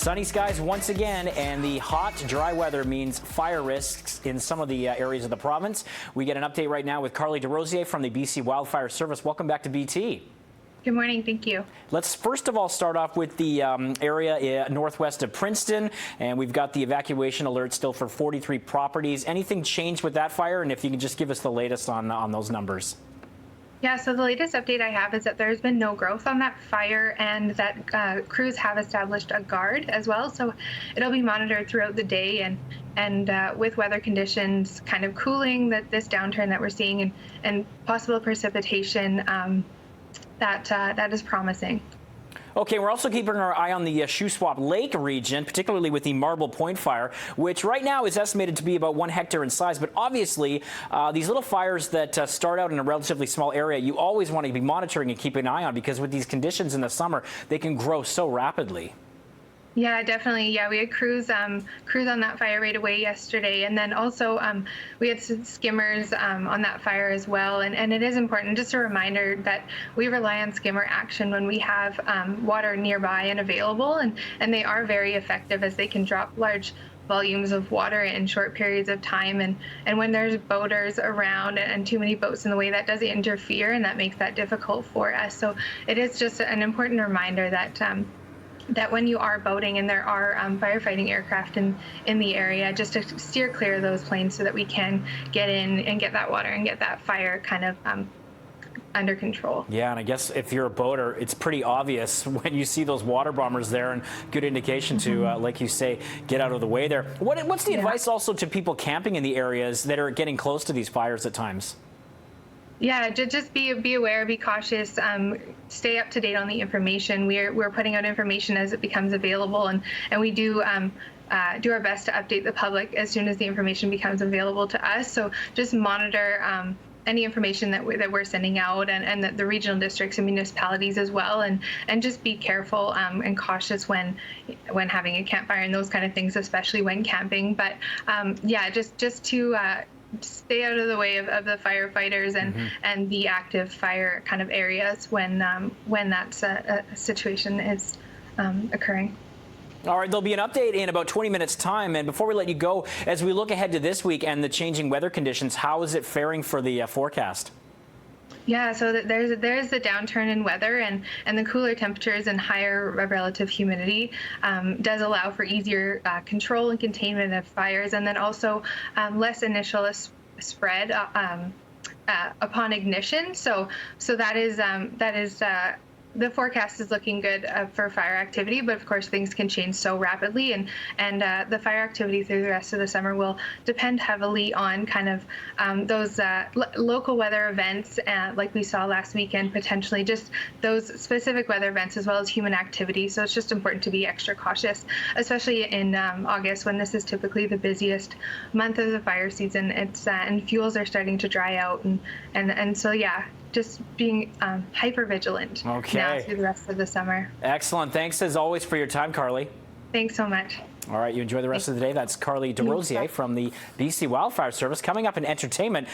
Sunny skies once again, and the hot, dry weather means fire risks in some of the areas of the province. We get an update right now with Carly DeRosier from the BC Wildfire Service. Welcome back to BT. Good morning. Thank you. Let's first of all start off with the area northwest of Princeton, and we've got the evacuation alert still for 43 properties. Anything changed with that fire? And if you can just give us the latest on those numbers. Yeah, so the latest update I have is that there's been no growth on that fire, and that crews have established a guard as well. So it'll be monitored throughout the day, and with weather conditions kind of cooling, this downturn that we're seeing and possible precipitation, that is promising. Okay, we're also keeping our eye on the Shuswap Lake region, particularly with the Marble Point fire, which right now is estimated to be about 1 hectare in size. But obviously, these little fires that start out in a relatively small area, you always want to be monitoring and keeping an eye on, because with these conditions in the summer, they can grow so rapidly. Yeah, definitely. Yeah, we had crews on that fire right away yesterday, and then also we had some skimmers on that fire as well. And it is important, just a reminder that we rely on skimmer action when we have water nearby and available, and they are very effective as they can drop large volumes of water in short periods of time, and when there's boaters around and too many boats in the way, that does interfere, and that makes that difficult for us. So it is just an important reminder that when you are boating and there are firefighting aircraft in the area, just to steer clear of those planes so that we can get in and get that water and get that fire kind of under control. Yeah, and I guess if you're a boater, it's pretty obvious when you see those water bombers there, and good indication to, like you say, get out of the way there. What's the advice also to people camping in the areas that are getting close to these fires at times? Yeah, just be aware, be cautious, stay up to date on the information. We're putting out information as it becomes available, and we do our best to update the public as soon as the information becomes available to us. So just monitor any information that we're sending out, and the regional districts and municipalities as well, and just be careful and cautious when having a campfire and those kind of things, especially when camping. But yeah, just to stay out of the way of the firefighters and the active fire kind of areas when that's a situation is occurring. All right, there'll be an update in about 20 minutes time. And before we let you go, as we look ahead to this week and the changing weather conditions, how is it faring for the forecast? Yeah, so there's the downturn in weather, and the cooler temperatures and higher relative humidity does allow for easier control and containment of fires, and then also less initial spread upon ignition. So that is the forecast is looking good for fire activity, but of course things can change so rapidly, and the fire activity through the rest of the summer will depend heavily on kind of those local weather events, like we saw last weekend, potentially just those specific weather events as well as human activity. So it's just important to be extra cautious, especially in August, when this is typically the busiest month of the fire season. It's and fuels are starting to dry out, and so yeah, just being hyper vigilant now through the rest of the summer. Excellent. Thanks as always for your time, Carly. Thanks so much. All right, you enjoy the rest of the day. That's Carly DeRosier from the BC Wildfire Service. Coming up in entertainment,